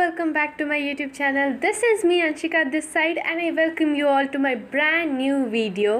welcome back to my YouTube channel. This is me Anshika this side and I welcome you all to my brand new video.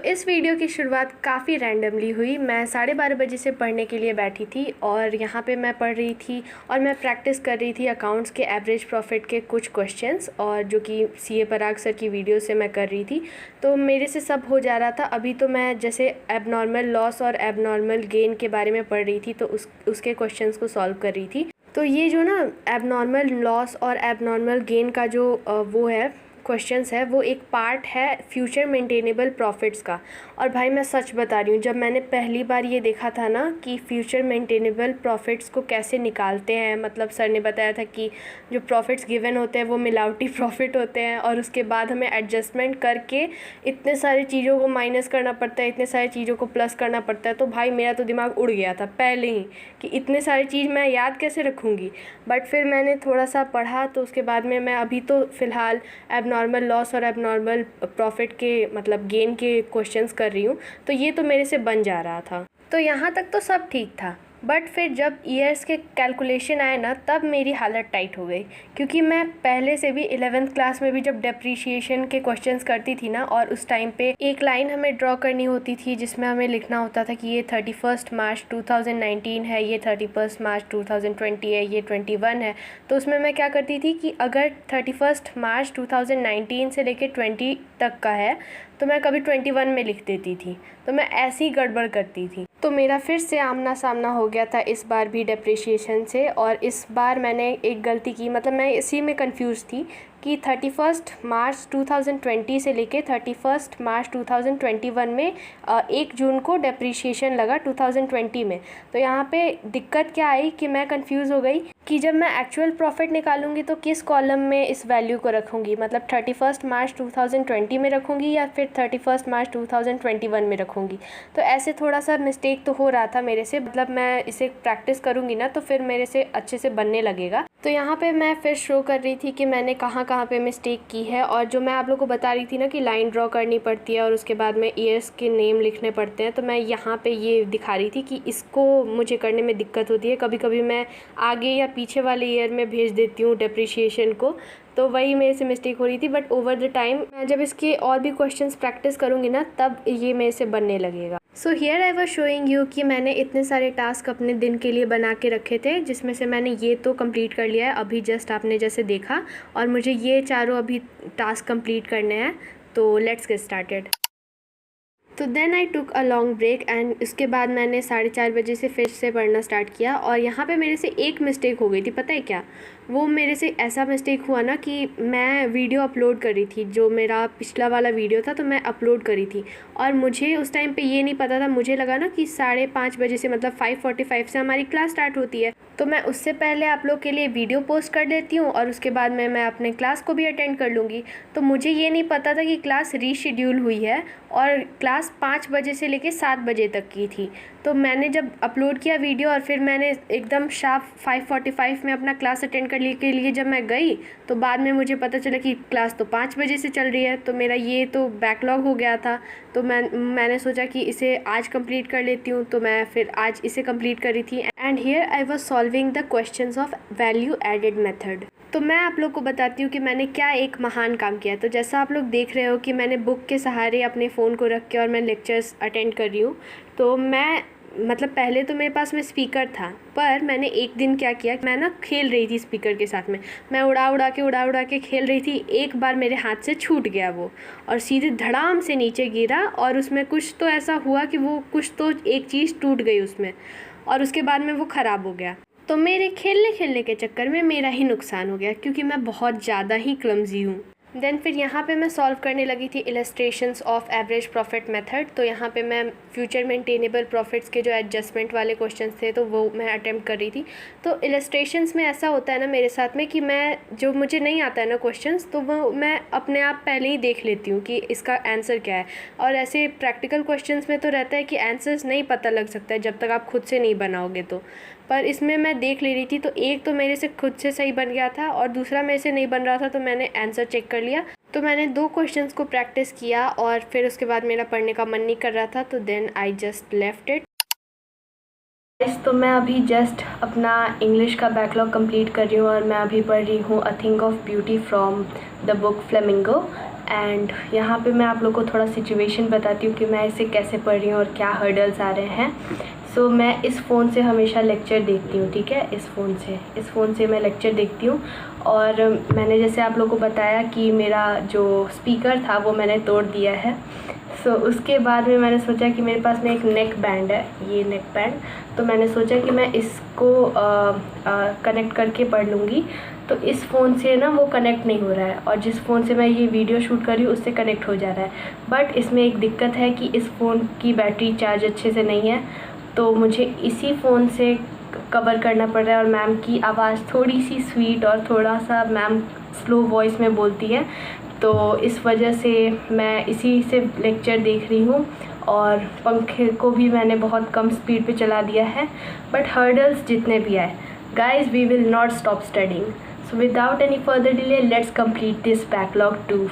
इस video की शुरुआत काफ़ी randomly हुई। मैं 12:30 बजे से पढ़ने के लिए बैठी थी और यहाँ पे मैं पढ़ रही थी और मैं प्रैक्टिस कर रही थी अकाउंट्स के एवरेज प्रॉफिट के कुछ क्वेश्चंस, और जो कि सीए पराग सर की वीडियो से मैं कर रही थी। तो मेरे से सब हो जा रहा था। अभी तो मैं जैसे एबनॉर्मल लॉस और एबनॉर्मल गेन के बारे में पढ़ रही थी, तो उसके क्वेश्चंस को सॉल्व कर रही थी। तो ये जो ना एबनॉर्मल लॉस और एबनॉर्मल गेन का जो वो है क्वेश्चंस है, वो एक पार्ट है फ्यूचर मेंटेनेबल प्रॉफिट्स का। और भाई मैं सच बता रही हूँ, जब मैंने पहली बार ये देखा था ना कि फ्यूचर मेंटेनेबल प्रॉफिट्स को कैसे निकालते हैं, मतलब सर ने बताया था कि जो प्रॉफिट्स गिवन होते हैं वो मिलावटी प्रॉफिट होते हैं और उसके बाद हमें एडजस्टमेंट करके इतने सारी चीज़ों को माइनस करना पड़ता है, इतने सारी चीज़ों को प्लस करना पड़ता है। तो भाई मेरा तो दिमाग उड़ गया था पहले ही कि इतने सारी चीज़ मैं याद कैसे रखूँगी। बट फिर मैंने थोड़ा सा पढ़ा, तो उसके बाद में मैं अभी तो फ़िलहाल एबनॉर्मल लॉस और एबनॉर्मल प्रॉफिट के मतलब गेन के क्वेश्चंस कर रही हूँ। तो ये तो मेरे से बन जा रहा था, तो यहाँ तक तो सब ठीक था। बट फिर जब ईयर्स के कैलकुलेशन आए ना, तब मेरी हालत टाइट हो गई, क्योंकि मैं पहले से भी 11th क्लास में भी जब डेप्रीशिएशन के क्वेश्चंस करती थी ना, और उस टाइम पे एक लाइन हमें ड्रॉ करनी होती थी जिसमें हमें लिखना होता था कि ये 31 मार्च 2019 है, ये 31 मार्च 2020 है, ये 21 है। तो उसमें मैं क्या करती थी कि अगर 31 मार्च 2019 से लेकर 20 तक का है तो मैं कभी 21 में लिख देती थी। तो मैं ऐसी गड़बड़ करती थी। तो मेरा फिर से आमना सामना हो गया था इस बार भी डेप्रिशिएशन से। और इस बार मैंने एक गलती की, मतलब मैं इसी में कंफ्यूज थी कि 31 मार्च 2020 से लेके 31 मार्च 2021 में 1 जून को डेप्रिशिएशन लगा 2020 में। तो यहाँ पे दिक्कत क्या आई कि मैं कंफ्यूज हो गई कि जब मैं एक्चुअल प्रॉफिट निकालूंगी तो किस कॉलम में इस वैल्यू को रखूँगी, मतलब 31 मार्च 2020 में रखूँगी या फिर 31 मार्च 2021 में रखूँगी। तो ऐसे थोड़ा सा मिस्टेक तो हो रहा था मेरे से, मतलब मैं इसे प्रैक्टिस करूँगी ना तो फिर मेरे से अच्छे से बनने लगेगा। तो यहाँ पे मैं फिर शो कर रही थी कि मैंने कहाँ पे मिस्टेक की है। और जो मैं आप लोगों को बता रही थी ना कि लाइन ड्रॉ करनी पड़ती है और उसके बाद में ईयर्स के नेम लिखने पड़ते हैं, तो मैं यहाँ पे ये दिखा रही थी कि इसको मुझे करने में दिक्कत होती है। कभी कभी मैं आगे या पीछे वाले ईयर में भेज देती हूँ डेप्रिशिएशन को, तो वही मेरे से मिस्टेक हो रही थी। बट ओवर द टाइम मैं जब इसके और भी क्वेश्चंस प्रैक्टिस करूँगी ना, तब ये मेरे से बनने लगेगा। So here I was showing you कि मैंने इतने सारे टास्क अपने दिन के लिए बना के रखे थे, जिसमें से मैंने ये तो कंप्लीट कर लिया है अभी जस्ट आपने जैसे देखा, और मुझे ये चारों अभी टास्क कंप्लीट करने हैं। तो लेट्स गेट स्टार्टेड। तो then I took a long break and उसके बाद मैंने 4:30 बजे से फिर से पढ़ना स्टार्ट किया। और यहाँ पे मेरे से एक मिस्टेक हो गई थी, पता है क्या? वो मेरे से ऐसा मिस्टेक हुआ ना कि मैं वीडियो अपलोड कर रही थी, जो मेरा पिछला वाला वीडियो था तो मैं अपलोड करी थी, और मुझे उस टाइम पे ये नहीं पता था। मुझे लगा ना कि 5:30 बजे से, मतलब 5:45 से हमारी क्लास स्टार्ट होती है, तो मैं उससे पहले आप लोग के लिए वीडियो पोस्ट कर देती हूँ और उसके बाद में मैं अपने क्लास को भी अटेंड कर लूँगी। तो मुझे ये नहीं पता था कि क्लास रीशेड्यूल हुई है और क्लास 5 बजे से लेकर 7 बजे तक की थी। तो मैंने जब अपलोड किया वीडियो और फिर मैंने एकदम शार्प 5:45 में अपना क्लास अटेंड करने के लिए जब मैं गई, तो बाद में मुझे पता चला कि क्लास तो 5 बजे से चल रही है। तो मेरा ये तो बैकलॉग हो गया था। तो मैंने सोचा कि इसे आज कंप्लीट कर लेती हूँ, तो मैं फिर आज इसे कंप्लीट करी थी। And here I was solving the questions of value added method. तो मैं आप लोग को बताती हूँ कि मैंने क्या एक महान काम किया। तो जैसा आप लोग देख रहे हो कि मैंने बुक के सहारे अपने फ़ोन को रख के और मैं लेक्चर्स अटेंड कर रही हूँ। तो मैं मतलब पहले तो मेरे पास में स्पीकर था, पर मैंने एक दिन क्या किया, मैं ना खेल रही थी स्पीकर के साथ में। मैं उड़ा उड़ा के खेल रही थी। एक बार मेरे हाथ से छूट गया वो और सीधे धड़ाम से नीचे गिरा, और उसमें कुछ तो ऐसा हुआ कि वो कुछ तो एक चीज़ टूट गई उसमें, और उसके बाद में वो ख़राब हो गया। तो मेरे खेलने के चक्कर में मेरा ही नुकसान हो गया, क्योंकि मैं बहुत ज़्यादा ही क्लमजी हूँ। देन फिर यहाँ पे मैं सॉल्व करने लगी थी illustrations of average profit method. तो यहाँ पे मैं फ्यूचर मेंटेनेबल प्रॉफिट्स के जो एडजस्टमेंट वाले क्वेश्चंस थे तो वो मैं अटेम्प्ट कर रही थी। तो इलस्ट्रेशंस में ऐसा होता है ना मेरे साथ में कि मैं जो मुझे नहीं आता है ना क्वेश्चंस, तो वो मैं अपने आप पहले ही देख लेती हूँ कि इसका आंसर क्या है। और ऐसे प्रैक्टिकल क्वेश्चंस में तो रहता है कि आंसर्स नहीं पता लग सकता है जब तक आप खुद से नहीं बनाओगे तो। पर इसमें मैं देख ले रही थी, तो एक तो मेरे से खुद से सही बन गया था और दूसरा मेरे से नहीं बन रहा था, तो मैंने आंसर चेक कर लिया। तो मैंने 2 क्वेश्चंस को प्रैक्टिस किया और फिर उसके बाद मेरा पढ़ने का मन नहीं कर रहा था, तो then I just left it. तो मैं अभी जस्ट अपना इंग्लिश का बैकलॉग कंप्लीट कर रही हूँ और मैं अभी पढ़ रही हूँ a thing of beauty from the book flamingo. And यहाँ पे मैं आप लोग को थोड़ा सिचुएशन बताती हूँ कि मैं इसे कैसे पढ़ रही हूँ और क्या हर्डल्स आ रहे हैं। सो मैं इस फ़ोन से हमेशा लेक्चर देखती हूँ, ठीक है, इस फ़ोन से मैं लेक्चर देखती हूँ। और मैंने जैसे आप लोग को बताया कि मेरा जो स्पीकर था वो मैंने तोड़ दिया है। सो उसके बाद में मैंने सोचा कि मेरे पास में एक नेक बैंड है, ये नेक बैंड, तो मैंने सोचा कि मैं इसको कनेक्ट करके पढ़ लूँगी। तो इस फ़ोन से ना वो कनेक्ट नहीं हो रहा है और जिस फ़ोन से मैं ये वीडियो शूट कर रही हूँ उससे कनेक्ट हो जा रहा है। बट इसमें एक दिक्कत है कि इस फ़ोन की बैटरी चार्ज अच्छे से नहीं है, तो मुझे इसी फ़ोन से कवर करना पड़ रहा है। और मैम की आवाज़ थोड़ी सी स्वीट और थोड़ा सा मैम स्लो वॉइस में बोलती है, तो इस वजह से मैं इसी से लेक्चर देख रही हूँ। और पंखे को भी मैंने बहुत कम स्पीड पे चला दिया है। बट हर्डल्स जितने भी आए, guys we will not stop studying. So without any further delay let's complete this backlog too.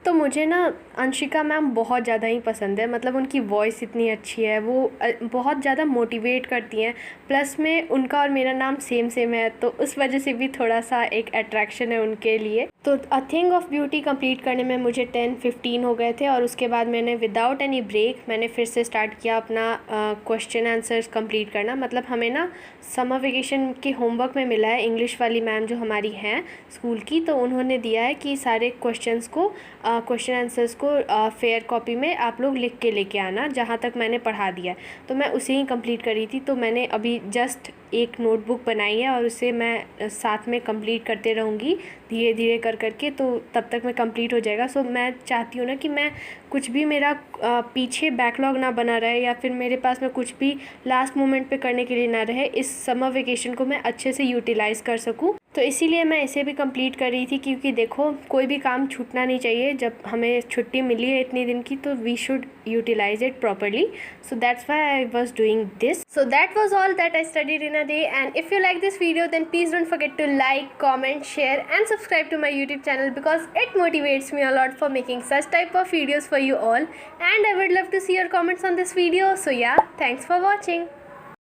तो मुझे ना अंशिका मैम बहुत ज़्यादा ही पसंद है, मतलब उनकी वॉइस इतनी अच्छी है, वो बहुत ज़्यादा मोटिवेट करती हैं। प्लस में उनका और मेरा नाम सेम है, तो उस वजह से भी थोड़ा सा एक अट्रैक्शन है उनके लिए। तो a thing of beauty complete करने में मुझे 10-15 हो गए थे और उसके बाद मैंने विदाउट एनी ब्रेक मैंने फिर से स्टार्ट किया अपना क्वेश्चन आंसर्स कंप्लीट करना। मतलब हमें ना समर वेकेशन के होमवर्क में मिला है, इंग्लिश वाली मैम जो हमारी हैं स्कूल की, तो उन्होंने दिया है कि सारे क्वेश्चन आंसर्स को फेयर कॉपी में आप लोग लिख के लेके आना, जहाँ तक मैंने पढ़ा दिया। तो मैं उसे ही कंप्लीट करी थी। तो मैंने अभी जस्ट एक नोटबुक बनाई है और उसे मैं साथ में कंप्लीट करते रहूँगी धीरे धीरे करके, तो तब तक मैं कंप्लीट हो जाएगा। सो मैं चाहती हूँ ना कि मैं कुछ भी मेरा पीछे बैकलॉग ना बना रहे या फिर मेरे पास में कुछ भी लास्ट मोमेंट पे करने के लिए ना रहे, इस समर वेकेशन को मैं अच्छे से यूटिलाइज़ कर सकूँ। तो इसीलिए मैं इसे भी कंप्लीट कर रही थी, क्योंकि देखो कोई भी काम छूटना नहीं चाहिए। जब हमें छुट्टी मिली है इतनी दिन की, तो we should utilize it properly. So that's why I was doing this. So that was all that I studied in a day. And if you like this video then please don't forget to like, comment, share and subscribe to my YouTube channel because it motivates me a lot for making such type of videos for you all. And I would love to see your comments on this video. So yeah, thanks for watching.